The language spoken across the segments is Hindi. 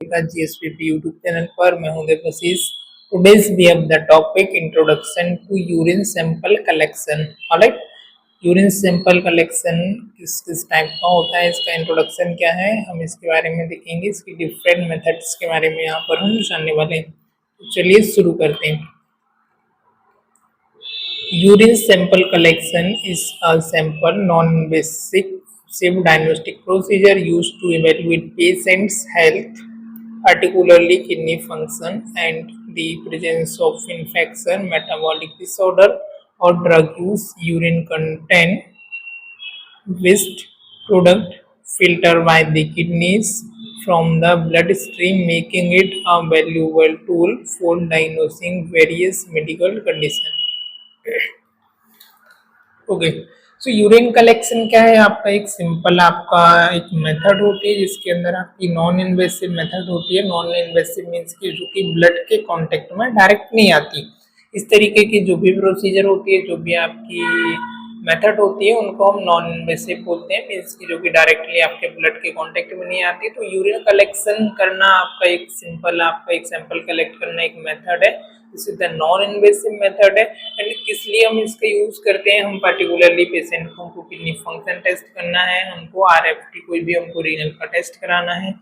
का GSPP यूट्यूब चैनल पर मैं हूं Devashish. Today's we have the topic introduction to urine sample collection. Alright, urine sample collection किस किस टाइप का होता है, इसका इंट्रोडक्शन क्या है, हम इसके बारे में देखेंगे। इसकी डिफरेंट मेथड्स के बारे में यहाँ पर हम जानने वाले हैं। तो चलिए शुरू करते हैं। Urine sample collection is a simple, non-invasive diagnostic procedure used to evaluate patients' health, particularly kidney function, and the presence of infection, metabolic disorder, or drug use. Urine contain waste product filtered by the kidneys from the bloodstream, making it a valuable tool for diagnosing various medical conditions. Okay, so urine collection क्या है आपका? एक सिंपल आपका एक मेथड होती है जिसके अंदर आपकी नॉन इन्वेसिव मेथड होती है। नॉन इन्वेसिव मीन्स की जो कि ब्लड के कांटेक्ट में डायरेक्ट नहीं आती। इस तरीके की जो भी प्रोसीजर होती है, जो भी आपकी मेथड होती है, उनको हम नॉन इन्वेसिव बोलते हैं। मीन्स की जो कि डायरेक्टली आपके ब्लड के कांटेक्ट में नहीं आती। तो यूरिन कलेक्शन करना आपका एक सिंपल, आपका एक सैंपल कलेक्ट करना एक मेथड है। This is the non invasive method है। एंड किस लिए हम इसका यूज करते हैं? हम पर्टिकुलरली पेशेंट को हमको किडनी फंक्शन टेस्ट करना है, हमको आरएफटी कोई भी हमको रीनल का टेस्ट कराना है,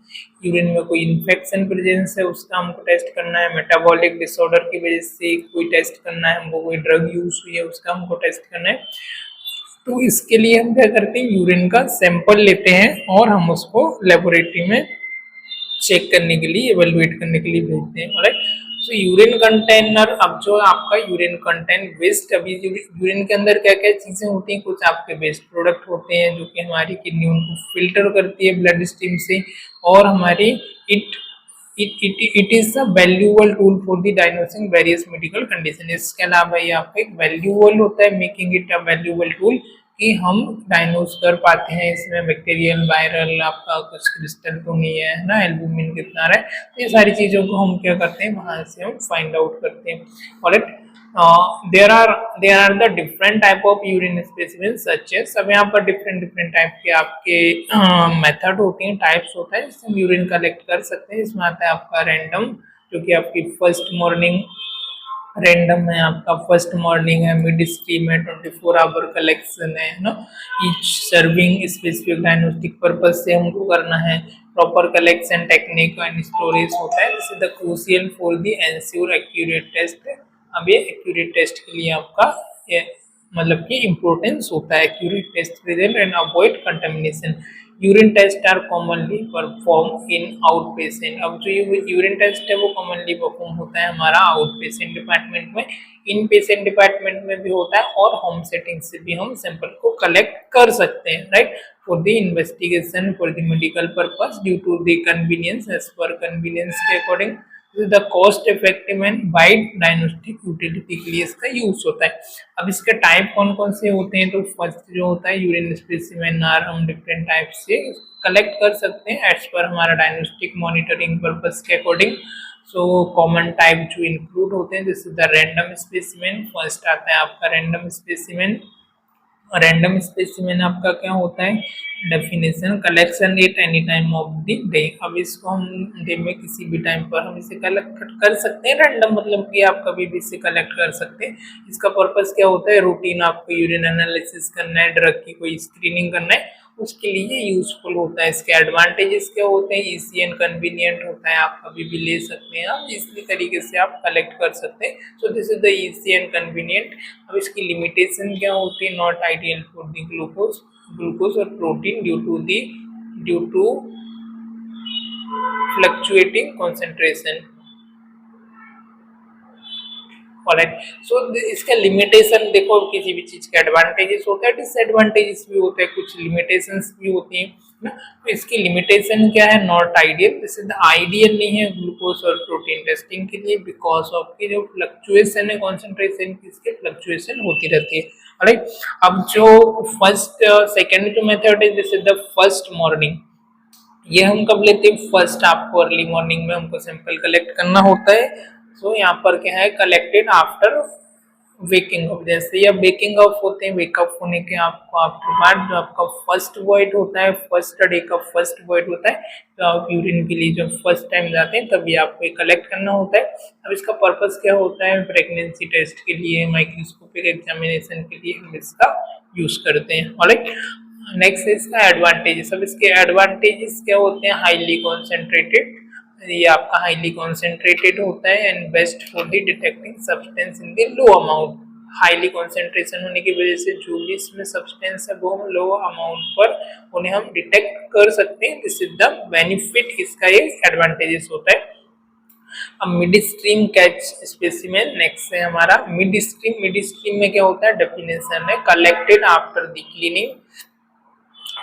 यूरिन में कोई इन्फेक्शन प्रेजेंस है उसका हमको टेस्ट करना है, मेटाबॉलिक डिसऑर्डर की वजह से कोई टेस्ट करना है, हमको कोई ड्रग यूज हुई है उसका हमको टेस्ट करना है। तो इसके लिए हम क्या करते हैं, यूरिन का सैंपल लेते हैं और हम उसको लेबोरेटरी में चेक करने के लिए, एवेलुएट करने के लिए भेजते हैं। ऑलराइट, सो यूरिन कंटेनर, अब जो आपका यूरिन कंटेंट वेस्ट, अभी यूरिन के अंदर क्या क्या चीजें होती हैं, कुछ आपके वेस्ट प्रोडक्ट होते हैं जो कि हमारी किडनी उनको फिल्टर करती है ब्लड स्ट्रीम से, और हमारी it is a valuable tool for the diagnosing various medical condition. इसके अलावा ये आपका एक वैल्यूएबल होता है, making it a valuable tool, कि हम डायग्नोज कर पाते हैं इसमें बैक्टीरियल, वायरल, आपका कुछ क्रिस्टल तो नहीं है ना, एल्बुमिन कितना है, तो ये सारी चीज़ों को हम क्या करते हैं, वहाँ से हम फाइंड आउट करते हैं। Alright, there are the different type of urine specimen such as, सब यहाँ पर डिफरेंट डिफरेंट टाइप के आपके मेथड होती हैं, टाइप्स होता है जिससे हम यूरिन कलेक्ट कर सकते हैं। इसमें आता है आपका रैंडम, जो कि आपकी फर्स्ट मॉर्निंग रैंडम है, आपका फर्स्ट मॉर्निंग है, मिड स्ट्रीम है, 24 आवर कलेक्शन है ना, each serving specific diagnostic purpose से हमको करना है। Proper collection technique and storage होता है, this is the crucial for the ensure accurate test. अब ये एक्यूरेट टेस्ट के लिए आपका ये मतलब कि इम्पोर्टेंस होता है, accurate test result and avoid contamination. Urine test are commonly perform in outpatient. अब जो यूरिन टेस्ट है वो कॉमनली परफॉर्म होता है हमारा आउट पेशेंट डिपार्टमेंट में, इन पेशेंट डिपार्टमेंट में भी होता है, और होम सेटिंग से भी हम सैंपल को कलेक्ट कर सकते हैं, right, for the investigation, for the medical purpose, due to the convenience, as per convenience के according, the cost effective and wide diagnostic utility के लिए इसका यूज होता है। अब इसके टाइप कौन कौन से होते हैं? तो फर्स्ट जो होता है यूरिन स्पेसिमेन आर, हम डिफरेंट टाइप से कलेक्ट कर सकते हैं एज पर हमारा डायग्नोस्टिक मॉनिटरिंग पर्पस के अकॉर्डिंग। सो कॉमन टाइप जो इंक्लूड होते हैं, जैसे द रैंडम स्पेसिमेन, फर्स्ट आता है आपका रैंडम स्पेसिमेन। रैंडम स्पेसिमेन आपका क्या होता है? Definition, collection at any time of the day. अब इसको हम डे में किसी भी टाइम पर हम इसे कलेक्ट कर सकते हैं। रैंडम मतलब कि आप कभी भी इसे कलेक्ट कर सकते हैं। इसका पर्पस क्या होता है? रूटीन आपको यूरिन एनालिसिस करना है, ड्रग की कोई स्क्रीनिंग करना है, उसके लिए यूजफुल होता है। इसके एडवांटेजेस क्या होते हैं? इजी एंड कन्वीनियंट होता है, आप कभी भी ले सकते हैं, आप इसी तरीके से आप कलेक्ट कर सकते हैं। So this is the easy and convenient. अब इसकी लिमिटेशन क्या होती है? Not ideal for the glucose और protein due to fluctuating concentration. Alright, so इसका लिमिटेशन देखो, किसी भी चीज के एडवांटेजेस होता है, डिसएडवांटेजेस भी होते हैं, कुछ लिमिटेशंस भी होती हैं ना। तो इसकी लिमिटेशन क्या है? Not ideal, this is ideal नहीं है ग्लूकोज और प्रोटीन टेस्टिंग के लिए, बिकॉज ऑफ की जो फ्लक्चुएशन है कॉन्सेंट्रेशन की, इसके फ्लक्चुएशन होती रहती है। ऑलराइट, अब जो फर्स्ट सेकेंड जो मेथड है, this is the first morning, ये हम कब लेते हैं? फर्स्ट आपको अर्ली मॉर्निंग में हमको सैंपल कलेक्ट करना होता है। सो यहाँ पर क्या है? कलेक्टेड आफ्टर वेकिंग अप, जैसे या वेकिंग अप होते हैं, वेकअप होने के आपको आफ्टर बाद जो आपका फर्स्ट वॉइड होता है, फर्स्ट डे का फर्स्ट वॉइड होता है, तो आप यूरिन के लिए जब फर्स्ट टाइम जाते हैं तभी आपको कलेक्ट करना होता है। अब इसका पर्पस क्या होता है, प्रेगनेंसी टेस्ट के लिए, माइक्रोस्कोपिक एग्जामिनेशन के लिए हम इसका यूज करते हैं। ऑलराइट, नेक्स्ट है इसका एडवांटेजेस। अब इसके एडवांटेजेस क्या होते हैं, हाईली कॉन्सेंट्रेटेड, ये आपका हाईली कॉन्सेंट्रेटेड होता है and best for the detecting substance in the low amount. Highly concentration होने की वजह से जो भी इसमें सब्सटेंस है वो हम लो अमाउंट पर उन्हें हम डिटेक्ट कर सकते हैं। दिस इज द बेनिफिट, इसका ये एडवांटेजेस होता है। अब mid stream catch specimen next है हमारा मिड स्ट्रीम। मिड स्ट्रीम में क्या होता है, डेफिनेशन है कलेक्टेड आफ्टर द क्लीनिंग।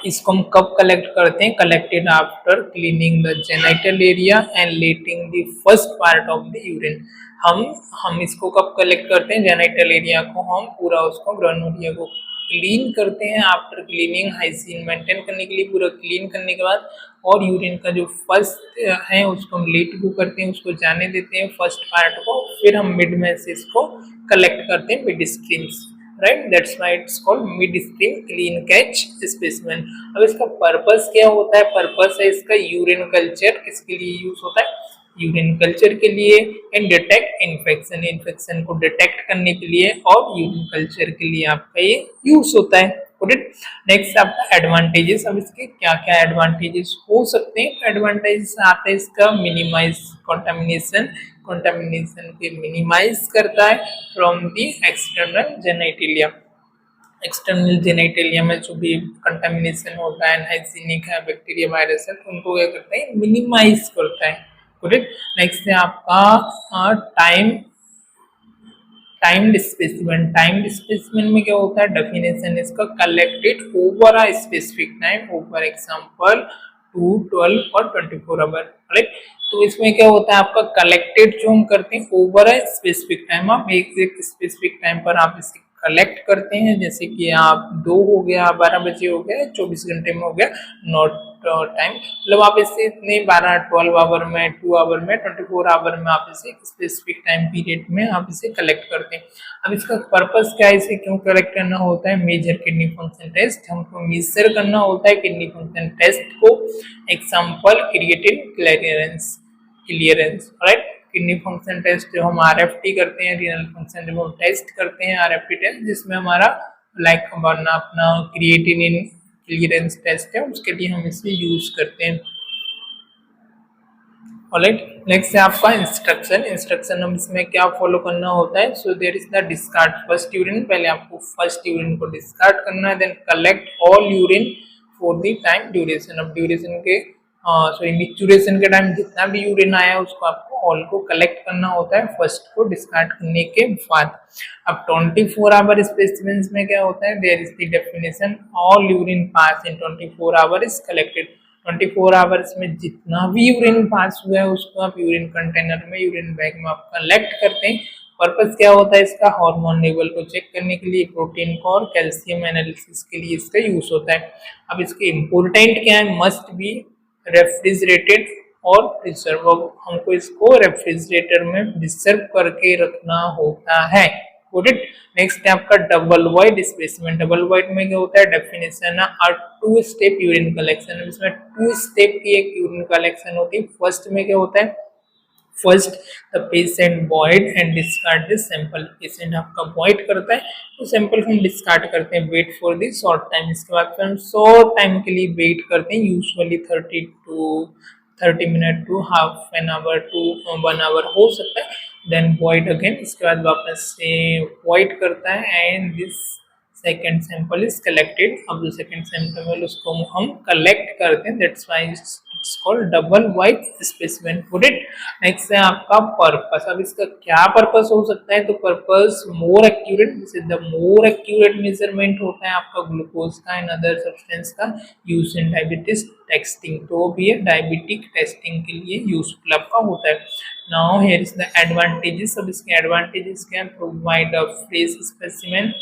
इसको हम कब कलेक्ट करते हैं, collected after cleaning the genital area and letting the first part of the urine. हम इसको कब कलेक्ट करते हैं, जेनिटल एरिया को हम पूरा उसको ग्रैनुलिया को क्लीन करते हैं। आफ्टर क्लीनिंग हाइजीन मेंटेन करने के लिए पूरा क्लीन करने के बाद, और यूरिन का जो फर्स्ट है उसको हम लेट को करते हैं, उसको जाने देते हैं फर्स्ट पार्ट को, फिर हम मिड में से इसको कलेक्ट करते हैं mid streams, right, that's why it's called mid stream clean catch specimen. अब इसका पर्पस क्या होता है, पर्पस है इसका यूरिन कल्चर। किसके लिए यूज होता है, यूरिन कल्चर के लिए, एंड डिटेक्ट इन्फेक्शन, इन्फेक्शन को डिटेक्ट करने के लिए, और यूरिन कल्चर के लिए आपका ये यूज होता है। नेक्स्ट आपका एडवांटेजेस। अब इसके क्या क्या एडवांटेजेस हो सकते हैं, एडवांटेजेस आता है इसका मिनिमाइज कंटामिनेशन, कंटामिनेशन के मिनिमाइज करता है from the external genitalia. External genitalia में जो भी कंटामिनेशन होता है, हाइजीनिक है, बैक्टीरिया वायरस है, तो उनको क्या करता है, मिनिमाइज करता है। नेक्स्ट है आपका time time specimen. Time specimen में क्या होता है, डेफिनेशन इसका collected over a specific time, over example 2, 12 और 24 आवर, राइट। तो इसमें क्या होता है, आपका कलेक्टेड जो हम करते हैं ओवर अ स्पेसिफिक टाइम, आप एक स्पेसिफिक टाइम पर आप इसे कलेक्ट करते हैं, जैसे कि आप 2 हो गया, 12 बजे हो गया, 24 घंटे में हो गया, नॉट टाइम, मतलब आप इसे इतने 12, 12 आवर में, 2 आवर में, 24 आवर में आप इसे स्पेसिफिक टाइम पीरियड में आप इसे कलेक्ट करते हैं। अब इसका पर्पस क्या है, इसे क्यों कलेक्ट करना होता है, मेजर किडनी फंक्शन टेस्ट, हमको मेजर करना होता है किडनी फंक्शन टेस्ट को। Example creatinine clearance, right. Kidney function test जो हम आरएफटी करते हैं, रीनल फंक्शन जब हम टेस्ट करते हैं आरएफटी टेस्ट, जिसमें हमारा लाइक हमारा अपना क्रिएटिनिन क्लियरेंस टेस्ट है, उसके लिए हम इसे यूज करते हैं। ऑलराइट, नेक्स्ट है आपका इंस्ट्रक्शन। इंस्ट्रक्शन हम इसमें क्या फॉलो करना होता है, so there is the discard first urine, पहले आपको फर्स्ट यूरिन को डिस्कार्ड करना है, then collect all urine for the time duration. अब ड्यूरेशन के सॉरी मिक्चुरेशन के टाइम जितना भी यूरिन आया उसको आपको ऑल को कलेक्ट करना होता है फर्स्ट को डिस्कार्ड करने के बाद। अब 24 आवर स्पेसिमेंस में क्या होता है, there is the definition all urine pass in 24 hour is collected. 24 hours में जितना भी यूरिन पास हुआ है उसको आप यूरिन कंटेनर में, यूरिन बैग में आप कलेक्ट करते हैं। पर्पस क्या होता है इसका, हार्मोन लेवल को चेक करने के लिए, प्रोटीन को और कैल्शियम एनालिसिस के लिए इसका यूज होता है। अब इसके इम्पोर्टेंट क्या है, मस्ट बी रेफ्रिजरेटेड और प्रिजर्व, हमको इसको रेफ्रिजरेटर में प्रिजर्व करके रखना होता है। नेक्स्ट है आपका double wide specimen. Double wide में क्या होता है, डेफिनेशन है 2 स्टेप यूरिन कलेक्शन, इसमें 2 स्टेप की एक यूरिन कलेक्शन होती है। फर्स्ट में क्या होता है, first the patient void and discard this sample, patient आपका वॉइड करता है तो सैंपल हम डिस्कार्ड करते हैं, wait for the short time, इसके बाद फिर हम शॉर्ट टाइम के लिए वेट करते हैं, usually 30 minute to half an hour to 1 hour हो सकता है, देन वॉइड अगेन, इसके बाद वापस से वॉइड करता है and this second sample is collected. अब जो सेकेंड सैंपल उसको हम कलेक्ट करते हैं, that's why it's called double wide specimen. Next है आपका पर्पस। अब इसका क्या पर्पस हो सकता है, तो purpose more accurate, this is the more accurate measurement होता है आपका ग्लूकोज का एंड अदर सब्सटेंस का, यूज इन डायबिटीज टेस्टिंग, तो भी डायबिटिक टेस्टिंग के लिए यूजफुल आपका होता है। Now here is the advantages. अब इसके एडवांटेजेस क्या है, provide a fresh specimen,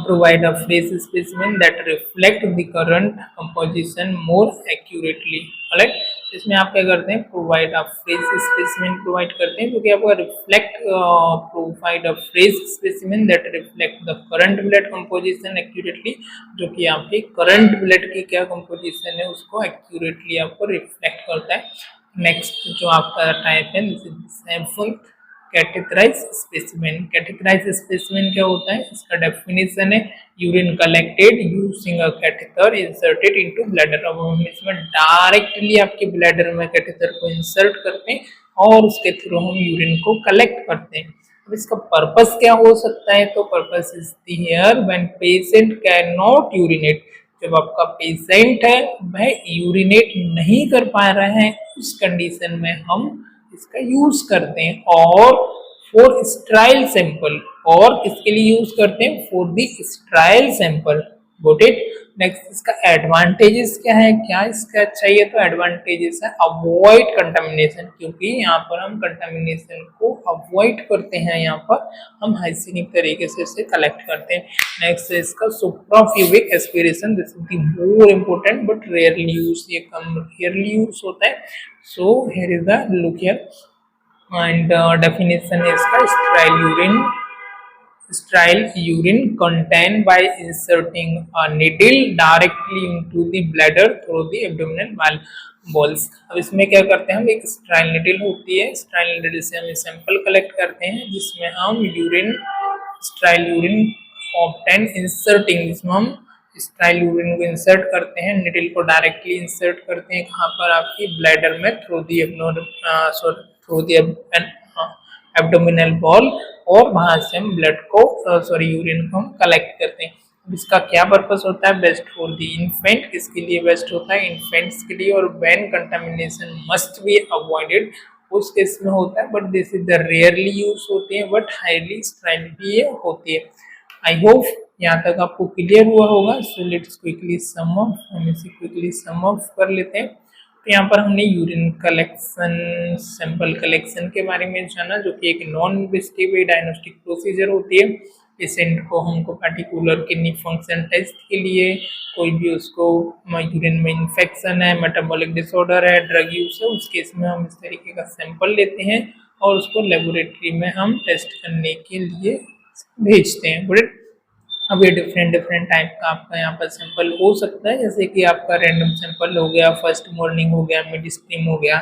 provide a fresh specimen that reflect the current composition more accurately, alright। इसमें आप क्या करते हैं, provide a fresh specimen provide करते हैं, जो कि आपका reflect provide a fresh specimen that reflect the current blood composition accurately, जो कि आपके करंट ब्लड की क्या कंपोजिशन है उसको एक्यूरेटली आपको रिफ्लेक्ट करता है। नेक्स्ट जो आपका टाइप है, seventh categorise specimen. Categorise specimen क्या होता है, इसका डेफिनेशन है urine collected using a catheter inserted into bladder. अब हम इसमें डायरेक्टली आपके ब्लैडर में कैथेटर को इंसर्ट करते हैं और उसके थ्रू हम यूरिन को कलेक्ट करते हैं। अब इसका पर्पस क्या हो सकता है, तो purpose is here when patient can not urinate, जब आपका पेशेंट है वह यूरिनेट नहीं कर पा रहा है उस कंडीशन में हम इसका यूज करते हैं। और फॉर स्ट्राइल सैंपल, और किसके लिए यूज करते हैं, for the स्ट्राइल sample. Got it. Next इसका एडवांटेजेस क्या है, क्या इसका चाहिए, तो एडवांटेजेस है अवॉइड कंटामिनेशन, क्योंकि यहाँ पर हम कंटामिनेशन को अवॉइड करते हैं, यहाँ पर हम हाइजीनिक तरीके से इसे कलेक्ट करते हैं। नेक्स्ट है इसका suprapubic aspiration, this is the more important but rarely use, ये कम रेयरली यूज होता है। So here is the look here and definition है इसका, sterile urine contained by inserting a needle directly into the bladder through the abdominal walls। अब इसमें क्या करते हैं हम, एक स्ट्राइल निडल होती है, स्ट्राइल निडल से हम सैंपल कलेक्ट करते हैं जिसमें हम स्ट्राइल यूरिन ऑब्टेन इंसर्टिंग, जिसमें हम स्ट्राइल यूरिन को इंसर्ट करते हैं, निडल को डायरेक्टली इंसर्ट करते हैं कहाँ पर, आपकी ब्लैडर में थ्रू दी एब्डोमिनल वॉल, और वहां से हम ब्लड को यूरिन को हम कलेक्ट करते हैं। इसका क्या पर्पस होता है, बेस्ट फॉर द इन्फेंट, किसके लिए बेस्ट होता है, इन्फेंट्स के लिए। और when contamination must be avoided, उस केस में होता है, but this is the rarely use होती है, बट हाईली स्ट्राइल भी ये होती है। आई होप यहाँ तक आपको क्लियर हुआ होगा। So let's quickly sum up, हम इसे क्विकली सम अप कर लेते हैं। तो यहाँ पर हमने यूरिन कलेक्शन, सैंपल कलेक्शन के बारे में जाना, जो कि एक नॉन इन्वेस्टिव डायग्नोस्टिक प्रोसीजर होती है। पेशेंट को हमको पार्टिकुलर किडनी फंक्शन टेस्ट के लिए, कोई भी उसको यूरिन में इन्फेक्शन है, मेटाबॉलिक डिसऑर्डर है, ड्रग यूज है, उस केस में हम इस तरीके का सैंपल लेते हैं और उसको लेबोरेटरी में हम टेस्ट करने के लिए भेजते हैं। गुड। अब ये डिफरेंट टाइप का आपका यहाँ पर सैंपल हो सकता है, जैसे कि आपका रैंडम सैंपल हो गया, फर्स्ट मॉर्निंग हो गया, मिड स्ट्रीम हो गया,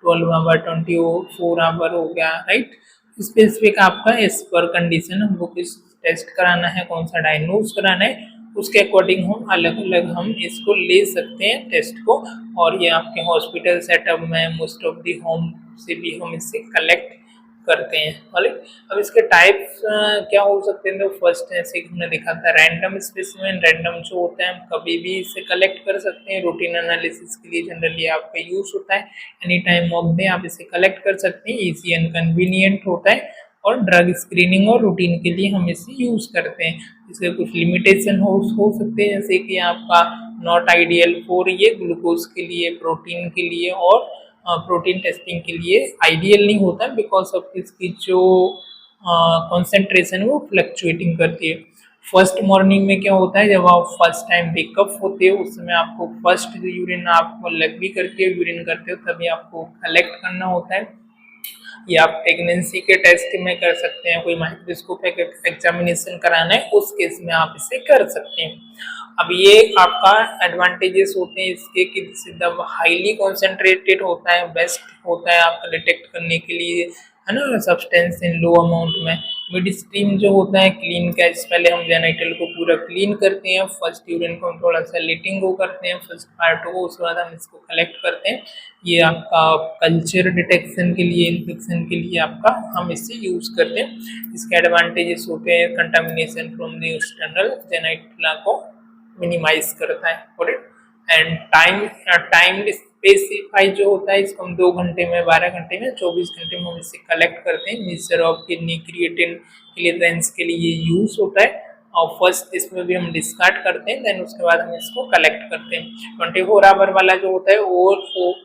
12 आवर, 24 आवर हो गया, राइट। स्पेसिफिक आपका इस पर कंडीशन हमको किस टेस्ट कराना है, कौन सा डायग्नोज कराना है, उसके अकॉर्डिंग हम अलग अलग हम इसको ले सकते हैं टेस्ट को। और ये आपके हॉस्पिटल सेटअप में मोस्ट ऑफ दी होम से भी हम इससे कलेक्ट करते हैं। अब इसके टाइप्स क्या हो सकते हैं, तो फर्स्ट जैसे हमने देखा था रैंडम स्पेसिमेन। रैंडम जो होता है हम कभी भी इसे कलेक्ट कर सकते हैं, रूटीन एनालिसिस के लिए जनरली आपका यूज होता है, एनी टाइम ऑफ डे आप इसे कलेक्ट कर सकते हैं, इजी एंड कन्वीनियंट होता है। और ड्रग स्क्रीनिंग और रूटीन के लिए हम इसे यूज करते हैं। इसके कुछ लिमिटेशन हो सकते हैं, जैसे कि आपका नॉट आइडियल फॉर ये ग्लूकोज के लिए, प्रोटीन के लिए और प्रोटीन टेस्टिंग के लिए आइडियल नहीं होता है, बिकॉज ऑफ इसकी जो कॉन्सेंट्रेशन है वो फ्लक्चुएटिंग करती है। फर्स्ट मॉर्निंग में क्या होता है, जब आप फर्स्ट टाइम वेकअप होते हो उस समय आपको फर्स्ट यूरिन आपको लग भी करके यूरिन करते हो, तभी आपको कलेक्ट करना होता है। या आप प्रेगनेंसी के टेस्ट में कर सकते हैं, कोई माइक्रोस्कोपिक एग्जामिनेशन कराना है उस केस में आप इसे कर सकते हैं। अब ये आपका एडवांटेजेस होते हैं इसके कि एकदम हाईली कॉन्सेंट्रेटेड होता है, बेस्ट होता है आपका डिटेक्ट करने के लिए, है ना, सब्सटेंस इन लो अमाउंट में। मिड स्ट्रीम जो होता है क्लीन कैच, पहले हम जेनाइटल को पूरा क्लीन करते हैं, फर्स्ट यूरिन को हम थोड़ा सा लेटिंग को करते हैं, फर्स्ट पार्ट को, उसके बाद हम इसको कलेक्ट करते हैं। ये आपका कल्चर डिटेक्शन के लिए, इन्फेक्शन के लिए आपका हम इसे यूज करते हैं। इसके एडवांटेजेस होते हैं, कंटामिनेशन फ्रॉम द एक्सटर्नल जेनाइटला को मिनिमाइज करता है। एंड टाइम स्पेसिफाई जो होता है इसको हम 2 घंटे में, 12 घंटे में, 24 घंटे में हम इसे कलेक्ट करते हैं। Mixture of kidney creatine clearance के लिए यूज होता है। और फर्स्ट इसमें भी हम डिस्कार्ड करते हैं, देन उसके बाद हम इसको कलेक्ट करते हैं। 24 आवर वाला जो होता है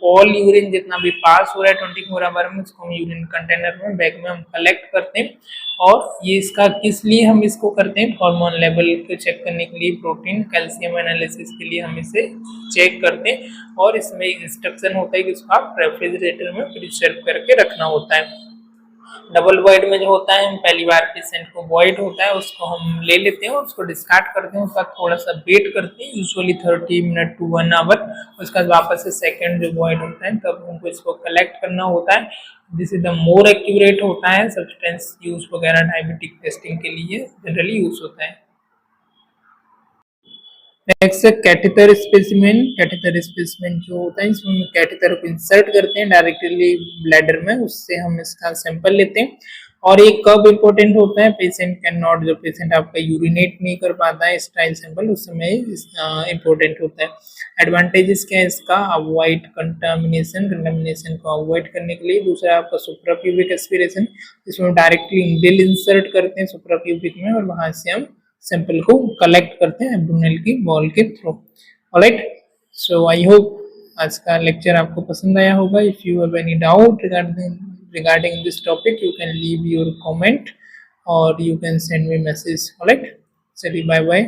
ऑल यूरिन जितना भी पास हो रहा है 24 आवर में, उसको हम यूरिन कंटेनर में बैग में हम कलेक्ट करते हैं। और ये इसका किस लिए हम इसको करते हैं, हार्मोन लेवल को चेक करने के लिए, प्रोटीन कैल्शियम एनालिसिस के लिए हम इसे चेक करते हैं। और इसमें इंस्ट्रक्शन होता है कि इसको आप रेफ्रिजरेटर में प्रिजर्व करके रखना होता है। डबल वॉइड में जो होता है, हम पहली बार पेशेंट को वॉइड होता है उसको हम ले लेते हैं, उसको डिस्कार्ड करते हैं, उसका थोड़ा सा वेट करते हैं, यूजुअली 30 मिनट टू 1 आवर। उसके बाद वापस से सेकंड जो वॉइड होता है तब हमको इसको कलेक्ट करना होता है। This is the more accurate होता है, सब्सटेंस यूज वगैरह डायबिटिक टेस्टिंग के लिए जनरली यूज होता है। नेक्स्ट है कैथेटर स्पेसिमेन। कैथेटर स्पेसिमेन जो होता है, इसमें हम कैथेटर को इंसर्ट करते हैं डायरेक्टली ब्लैडर में, उससे हम इसका सैंपल लेते हैं। और ये कब इम्पोर्टेंट होता है, पेशेंट कैन नॉट, जो पेशेंट आपका यूरिनेट नहीं कर पाता है स्टाइल सैंपल, उस समय इम्पोर्टेंट होता है। एडवांटेजेस क्या है इसका, अवॉइड कंटामिनेशन को अवॉइड करने के लिए। दूसरा आपका सुप्राप्यूबिक एस्पिरेशन, इसमें डायरेक्टली इंडेल इंसर्ट करते हैं सुप्राप्यूबिक में और वहां से हम सैंपल को कलेक्ट करते हैं एब्डोमिनल की वॉल के through. Alright, so I hope आज का लेक्चर आपको पसंद आया होगा। If you have any doubt regarding this topic, you can leave your comment or you can send me message. Alright, so bye bye.